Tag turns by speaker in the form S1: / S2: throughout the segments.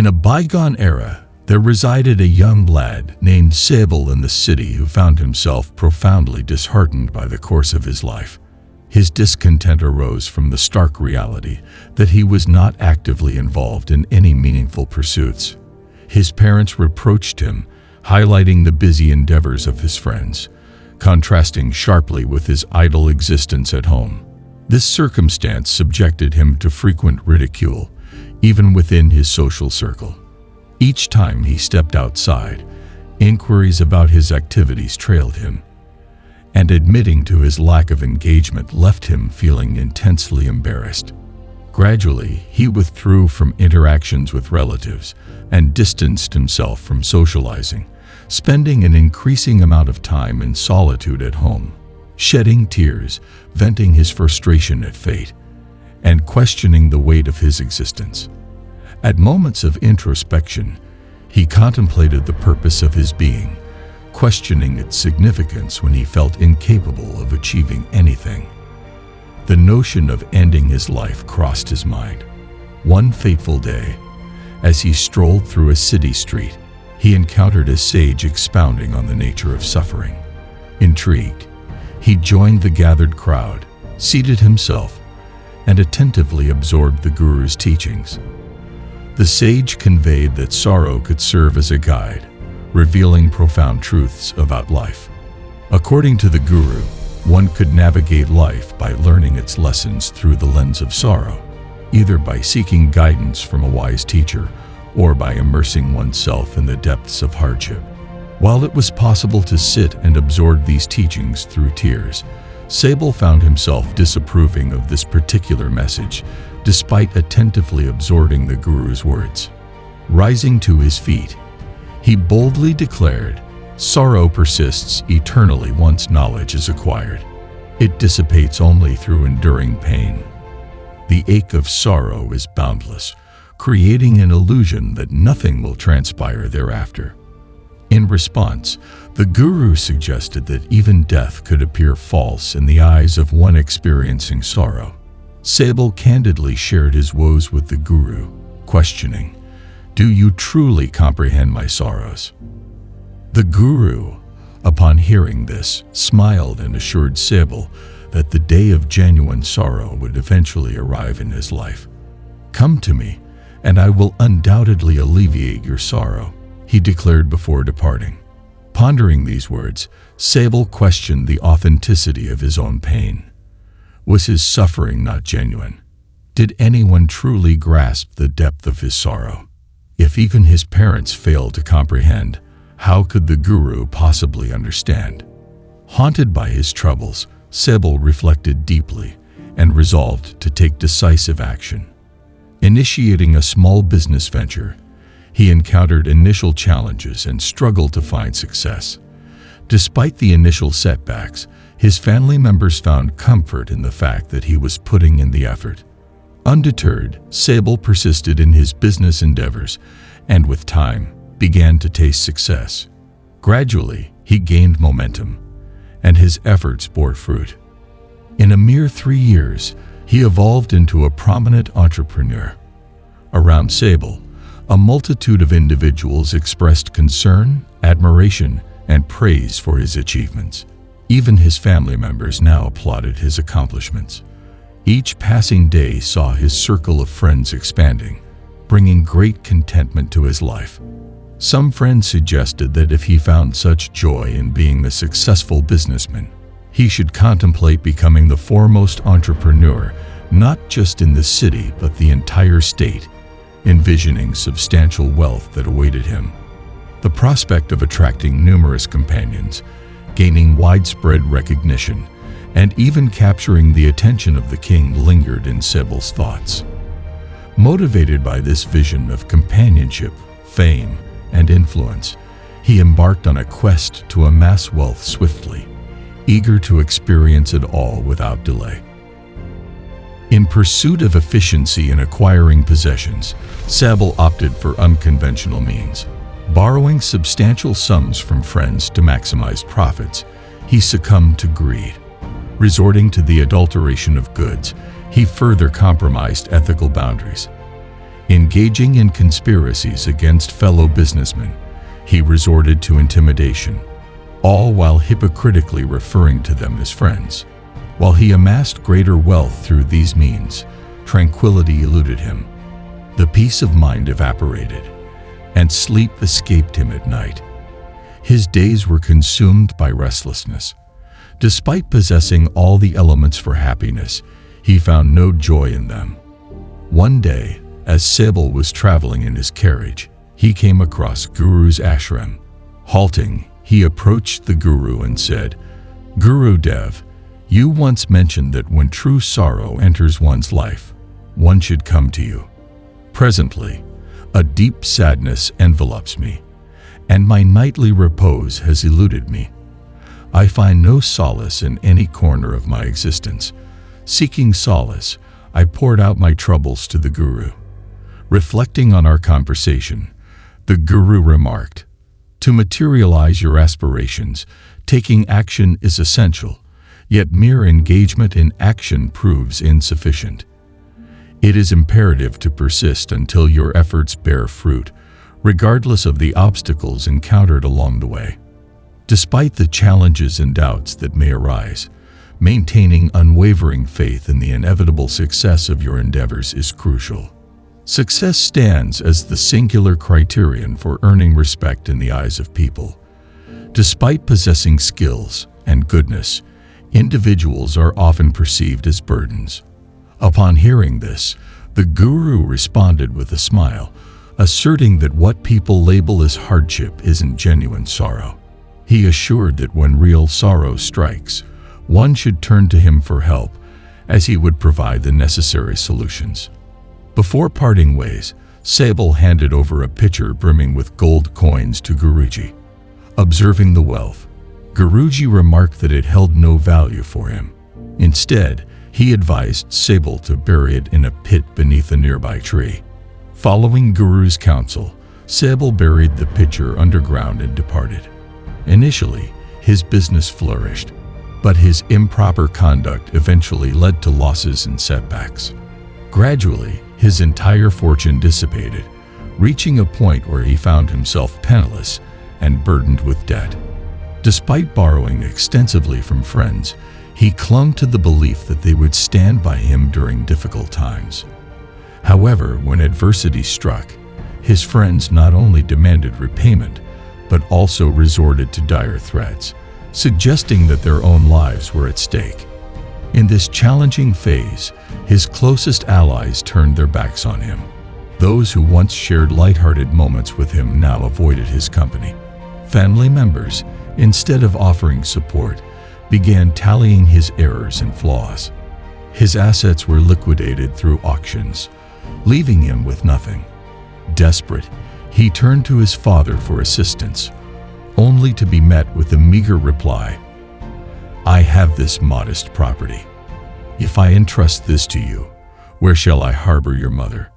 S1: In a bygone era, there resided a young lad named Sabel in the city who found himself profoundly disheartened by the course of his life. His discontent arose from the stark reality that he was not actively involved in any meaningful pursuits. His parents reproached him, highlighting the busy endeavors of his friends, contrasting sharply with his idle existence at home. This circumstance subjected him to frequent ridicule, even within his social circle. Each time he stepped outside, inquiries about his activities trailed him, and admitting to his lack of engagement left him feeling intensely embarrassed. Gradually, he withdrew from interactions with relatives and distanced himself from socializing, spending an increasing amount of time in solitude at home, shedding tears, venting his frustration at fate, and questioning the weight of his existence. At moments of introspection, he contemplated the purpose of his being, questioning its significance when he felt incapable of achieving anything. The notion of ending his life crossed his mind. One fateful day, as he strolled through a city street, he encountered a sage expounding on the nature of suffering. Intrigued, he joined the gathered crowd, seated himself, and attentively absorbed the guru's teachings. The sage conveyed that sorrow could serve as a guide, revealing profound truths about life. According to the guru, one could navigate life by learning its lessons through the lens of sorrow, either by seeking guidance from a wise teacher or by immersing oneself in the depths of hardship. While it was possible to sit and absorb these teachings through tears, Sabel found himself disapproving of this particular message, despite attentively absorbing the guru's words. Rising to his feet, he boldly declared, "Sorrow persists eternally once knowledge is acquired. It dissipates only through enduring pain. The ache of sorrow is boundless, creating an illusion that nothing will transpire thereafter." In response, the guru suggested that even death could appear false in the eyes of one experiencing sorrow. Sabel candidly shared his woes with the guru, questioning, "Do you truly comprehend my sorrows?" The guru, upon hearing this, smiled and assured Sabel that the day of genuine sorrow would eventually arrive in his life. "Come to me, and I will undoubtedly alleviate your sorrow," he declared before departing. Pondering these words, Sabel questioned the authenticity of his own pain. Was his suffering not genuine? Did anyone truly grasp the depth of his sorrow? If even his parents failed to comprehend, how could the guru possibly understand? Haunted by his troubles, Sabel reflected deeply and resolved to take decisive action. Initiating a small business venture, he encountered initial challenges and struggled to find success. Despite the initial setbacks, his family members found comfort in the fact that he was putting in the effort. Undeterred, Sabel persisted in his business endeavors and, with time, began to taste success. Gradually, he gained momentum, and his efforts bore fruit. In a mere 3 years, he evolved into a prominent entrepreneur. Around Sabel, a multitude of individuals expressed concern, admiration, and praise for his achievements. Even his family members now applauded his accomplishments. Each passing day saw his circle of friends expanding, bringing great contentment to his life. Some friends suggested that if he found such joy in being a successful businessman, he should contemplate becoming the foremost entrepreneur, not just in the city but the entire state, envisioning substantial wealth that awaited him. The prospect of attracting numerous companions, gaining widespread recognition, and even capturing the attention of the king lingered in Sabel's thoughts. Motivated by this vision of companionship, fame, and influence, he embarked on a quest to amass wealth swiftly, eager to experience it all without delay. In pursuit of efficiency in acquiring possessions, Sabel opted for unconventional means. Borrowing substantial sums from friends to maximize profits, he succumbed to greed. Resorting to the adulteration of goods, he further compromised ethical boundaries. Engaging in conspiracies against fellow businessmen, he resorted to intimidation, all while hypocritically referring to them as friends. While he amassed greater wealth through these means, tranquility eluded him. The peace of mind evaporated, and sleep escaped him at night. His days were consumed by restlessness. Despite possessing all the elements for happiness, he found no joy in them. One day, as Sable was traveling in his carriage, he came across Guru's ashram. Halting, he approached the Guru and said, "Guru Dev, you once mentioned that when true sorrow enters one's life, one should come to you. Presently, a deep sadness envelops me, and my nightly repose has eluded me. I find no solace in any corner of my existence. Seeking solace, I poured out my troubles to the Guru." Reflecting on our conversation, the Guru remarked, "To materialize your aspirations, taking action is essential, yet mere engagement in action proves insufficient. It is imperative to persist until your efforts bear fruit, regardless of the obstacles encountered along the way. Despite the challenges and doubts that may arise, maintaining unwavering faith in the inevitable success of your endeavors is crucial. Success stands as the singular criterion for earning respect in the eyes of people. Despite possessing skills and goodness, individuals are often perceived as burdens." Upon hearing this, the Guru responded with a smile, asserting that what people label as hardship isn't genuine sorrow. He assured that when real sorrow strikes, one should turn to him for help, as he would provide the necessary solutions. Before parting ways, Sable handed over a pitcher brimming with gold coins to Guruji. Observing the wealth, Guruji remarked that it held no value for him. Instead, he advised Sable to bury it in a pit beneath a nearby tree. Following Guru's counsel, Sable buried the pitcher underground and departed. Initially, his business flourished, but his improper conduct eventually led to losses and setbacks. Gradually, his entire fortune dissipated, reaching a point where he found himself penniless and burdened with debt. Despite borrowing extensively from friends, he clung to the belief that they would stand by him during difficult times. However, when adversity struck, his friends not only demanded repayment, but also resorted to dire threats, suggesting that their own lives were at stake. In this challenging phase, his closest allies turned their backs on him. Those who once shared lighthearted moments with him now avoided his company. Family members, instead of offering support, began tallying his errors and flaws. His assets were liquidated through auctions, leaving him with nothing. Desperate, he turned to his father for assistance, only to be met with the meager reply, "I have this modest property. If I entrust this to you, where shall I harbor your mother?"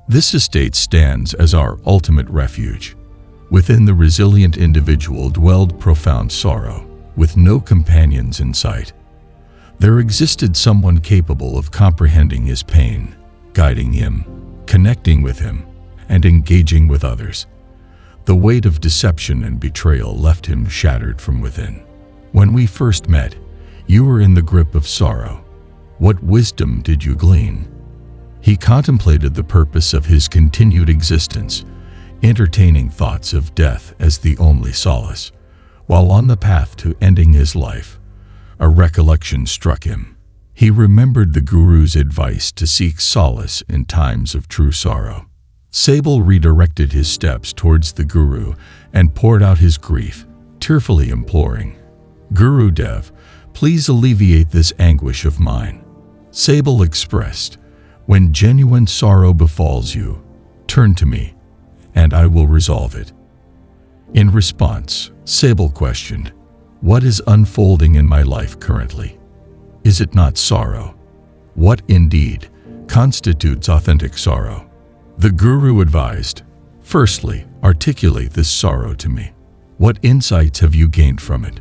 S1: This estate stands as our ultimate refuge. Within the resilient individual dwelled profound sorrow, with no companions in sight. There existed someone capable of comprehending his pain, guiding him, connecting with him, and engaging with others. The weight of deception and betrayal left him shattered from within. "When we first met, you were in the grip of sorrow. What wisdom did you glean?" He contemplated the purpose of his continued existence, entertaining thoughts of death as the only solace. While on the path to ending his life, a recollection struck him. He remembered the Guru's advice to seek solace in times of true sorrow. Sable redirected his steps towards the Guru and poured out his grief, tearfully imploring, "Guru Dev, please alleviate this anguish of mine." Sable expressed, "When genuine sorrow befalls you, turn to me, and I will resolve it." In response, Sable questioned, "What is unfolding in my life currently? Is it not sorrow? What indeed constitutes authentic sorrow?" The Guru advised, "Firstly, articulate this sorrow to me. What insights have you gained from it?"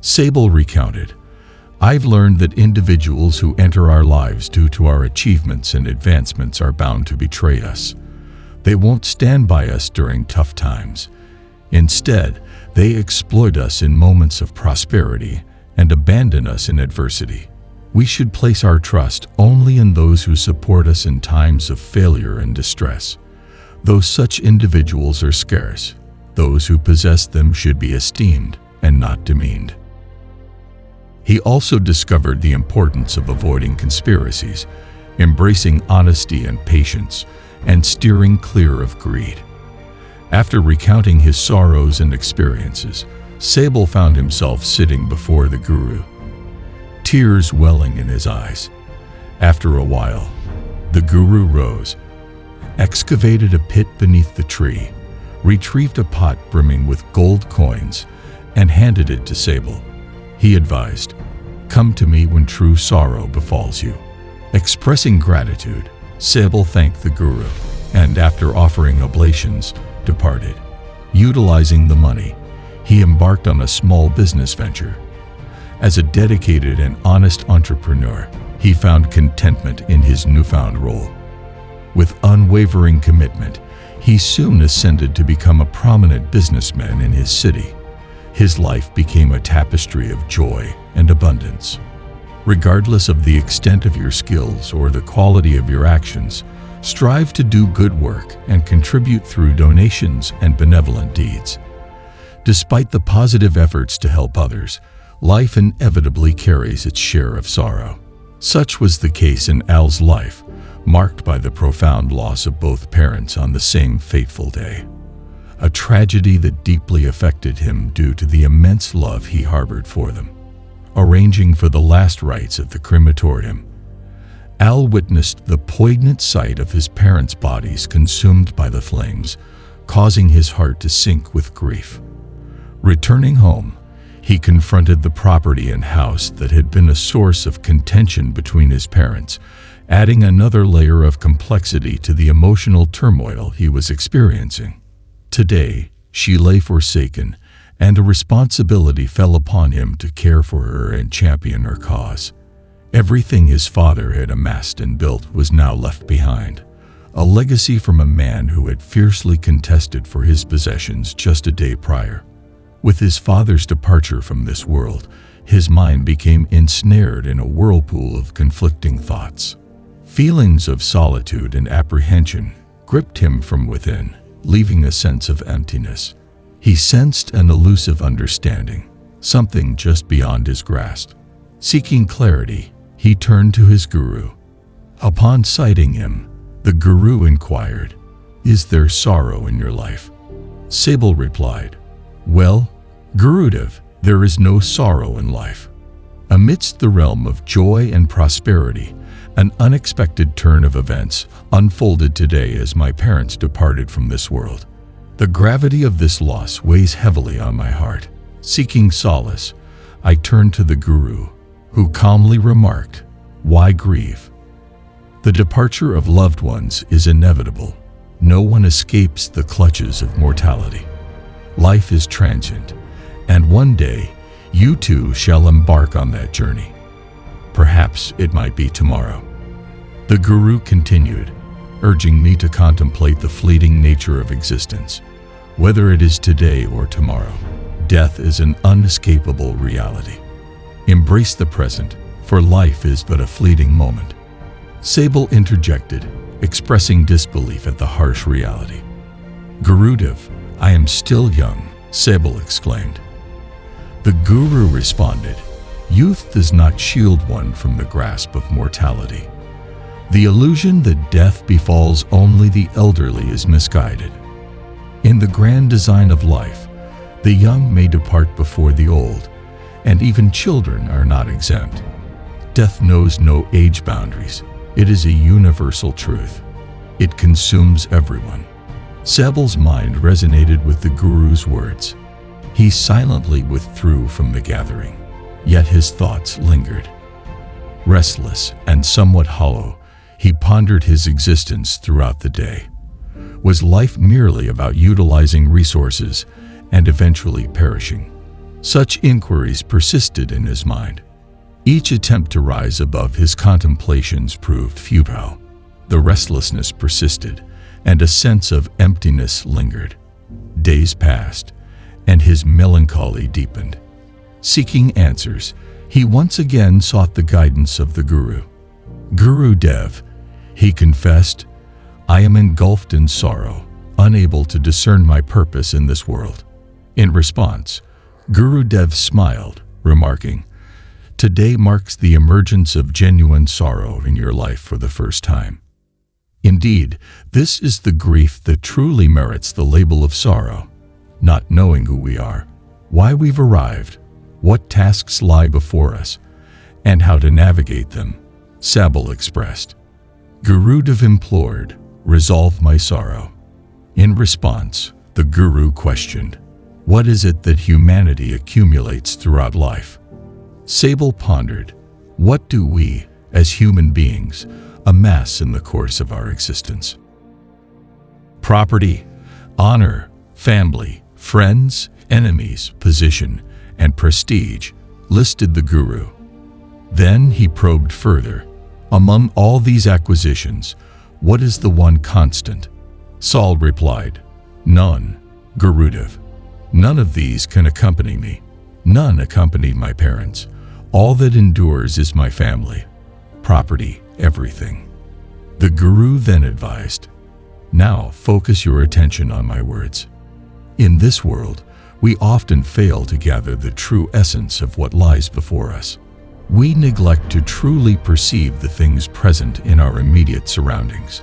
S1: Sable recounted, "I've learned that individuals who enter our lives due to our achievements and advancements are bound to betray us. They won't stand by us during tough times. Instead, they exploit us in moments of prosperity and abandon us in adversity. We should place our trust only in those who support us in times of failure and distress. Though such individuals are scarce, those who possess them should be esteemed and not demeaned. He also discovered the importance of avoiding conspiracies, embracing honesty and patience, and steering clear of greed. After recounting his sorrows and experiences, Sable found himself sitting before the guru, tears welling in his eyes. After a while, the guru rose, excavated a pit beneath the tree, retrieved a pot brimming with gold coins, and handed it to Sable. He advised, "Come to me when true sorrow befalls you." Expressing gratitude, Sable thanked the guru, and after offering oblations, departed. Utilizing the money, he embarked on a small business venture. As a dedicated and honest entrepreneur, he found contentment in his newfound role. With unwavering commitment, he soon ascended to become a prominent businessman in his city. His life became a tapestry of joy and abundance. Regardless of the extent of your skills or the quality of your actions, strive to do good work and contribute through donations and benevolent deeds. Despite the positive efforts to help others, life inevitably carries its share of sorrow. Such was the case in Al's life, marked by the profound loss of both parents on the same fateful day. A tragedy that deeply affected him due to the immense love he harbored for them. Arranging for the last rites at the crematorium, Al witnessed the poignant sight of his parents' bodies consumed by the flames, causing his heart to sink with grief. Returning home, he confronted the property and house that had been a source of contention between his parents, adding another layer of complexity to the emotional turmoil he was experiencing. Today, she lay forsaken, and a responsibility fell upon him to care for her and champion her cause. Everything his father had amassed and built was now left behind, a legacy from a man who had fiercely contested for his possessions just a day prior. With his father's departure from this world, his mind became ensnared in a whirlpool of conflicting thoughts. Feelings of solitude and apprehension gripped him from within, leaving a sense of emptiness. He sensed an elusive understanding, something just beyond his grasp. Seeking clarity, he turned to his guru. Upon sighting him, the guru inquired, "Is there sorrow in your life?" Sable replied, "Well, Gurudev, there is no sorrow in life." Amidst the realm of joy and prosperity, an unexpected turn of events unfolded today as my parents departed from this world. The gravity of this loss weighs heavily on my heart. Seeking solace, I turned to the guru, who calmly remarked, "Why grieve? The departure of loved ones is inevitable. No one escapes the clutches of mortality. Life is transient, and one day you too shall embark on that journey. Perhaps it might be tomorrow." The guru continued, urging me to contemplate the fleeting nature of existence. Whether it is today or tomorrow, death is an unescapable reality. Embrace the present, for life is but a fleeting moment. Sable interjected, expressing disbelief at the harsh reality. "Gurudev, I am still young," Sable exclaimed. The guru responded, "Youth does not shield one from the grasp of mortality. The illusion that death befalls only the elderly is misguided. In the grand design of life, the young may depart before the old, and even children are not exempt. Death knows no age boundaries. It is a universal truth. It consumes everyone." Sable's mind resonated with the guru's words. He silently withdrew from the gathering, yet his thoughts lingered. Restless and somewhat hollow, he pondered his existence throughout the day. Was life merely about utilizing resources and eventually perishing? Such inquiries persisted in his mind. Each attempt to rise above his contemplations proved futile. The restlessness persisted, and a sense of emptiness lingered. Days passed, and his melancholy deepened. Seeking answers, he once again sought the guidance of the Guru. "Guru Dev," he confessed, "I am engulfed in sorrow, unable to discern my purpose in this world." In response, Guru Dev smiled, remarking, "Today marks the emergence of genuine sorrow in your life for the first time. Indeed, this is the grief that truly merits the label of sorrow, not knowing who we are, why we've arrived, what tasks lie before us, and how to navigate them," Sabal expressed. Gurudev implored, "Resolve my sorrow." In response, the Guru questioned, "What is it that humanity accumulates throughout life?" Sabal pondered, "What do we, as human beings, amass in the course of our existence?" "Property, honor, family, friends, enemies, position, and prestige," listed the Guru. Then he probed further. "Among all these acquisitions, what is the one constant?" Saul replied, "None, Gurudev. None of these can accompany me. None accompany my parents. All that endures is my family. Property, everything." The Guru then advised, "Now focus your attention on my words. In this world, we often fail to gather the true essence of what lies before us. We neglect to truly perceive the things present in our immediate surroundings.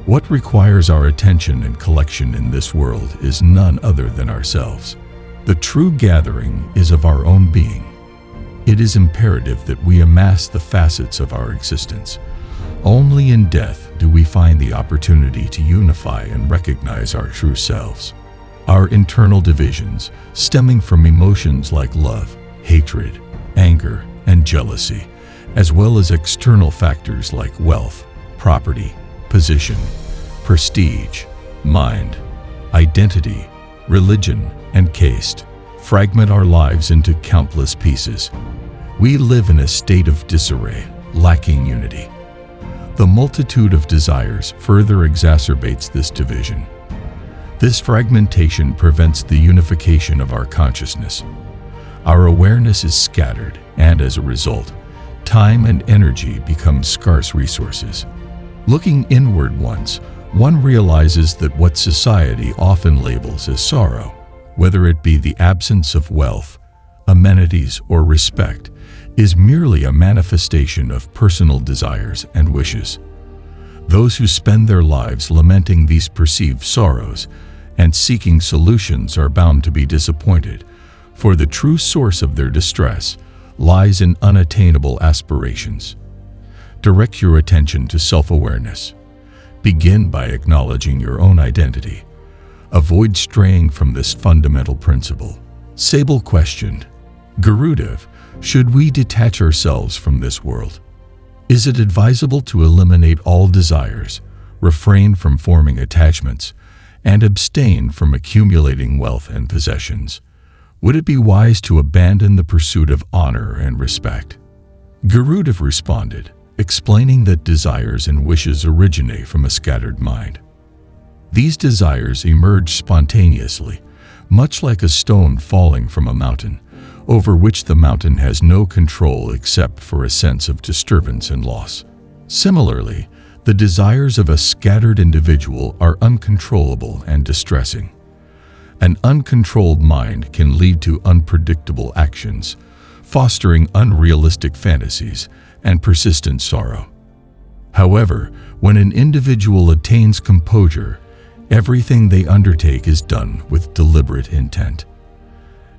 S1: What requires our attention and collection in this world is none other than ourselves. The true gathering is of our own being. It is imperative that we amass the facets of our existence. Only in death do we find the opportunity to unify and recognize our true selves. Our internal divisions, stemming from emotions like love, hatred, anger, and jealousy, as well as external factors like wealth, property, position, prestige, mind, identity, religion, and caste, fragment our lives into countless pieces. We live in a state of disarray, lacking unity. The multitude of desires further exacerbates this division. This fragmentation prevents the unification of our consciousness. Our awareness is scattered, and as a result, time and energy become scarce resources. Looking inward once, one realizes that what society often labels as sorrow, whether it be the absence of wealth, amenities, or respect, is merely a manifestation of personal desires and wishes. Those who spend their lives lamenting these perceived sorrows and seeking solutions are bound to be disappointed, for the true source of their distress lies in unattainable aspirations. Direct your attention to self-awareness. Begin by acknowledging your own identity. Avoid straying from this fundamental principle. Sabal questioned, "Gurudev, should we detach ourselves from this world? Is it advisable to eliminate all desires, refrain from forming attachments, and abstain from accumulating wealth and possessions? Would it be wise to abandon the pursuit of honor and respect?" Gurudev responded, explaining that desires and wishes originate from a scattered mind. These desires emerge spontaneously, much like a stone falling from a mountain, over which the mountain has no control except for a sense of disturbance and loss. Similarly, the desires of a scattered individual are uncontrollable and distressing. An uncontrolled mind can lead to unpredictable actions, fostering unrealistic fantasies and persistent sorrow. However, when an individual attains composure, everything they undertake is done with deliberate intent.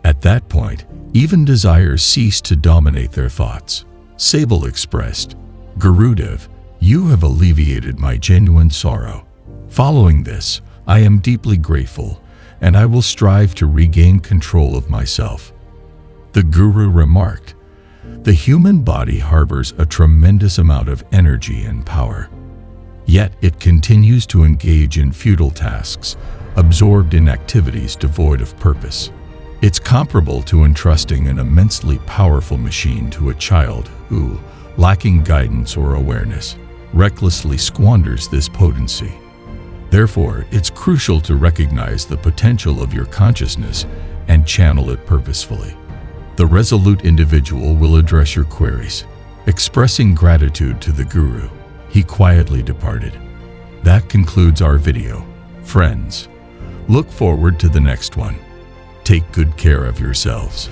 S1: At that point, even desires cease to dominate their thoughts. Sabal expressed, "Gurudev, you have alleviated my genuine sorrow. Following this, I am deeply grateful, and I will strive to regain control of myself." The Guru remarked, "The human body harbors a tremendous amount of energy and power. Yet it continues to engage in futile tasks, absorbed in activities devoid of purpose. It's comparable to entrusting an immensely powerful machine to a child who, lacking guidance or awareness, recklessly squanders this potency. Therefore, it's crucial to recognize the potential of your consciousness and channel it purposefully. The resolute individual will address your queries. Expressing gratitude to the Guru, he quietly departed. That concludes our video. Friends, look forward to the next one. Take good care of yourselves.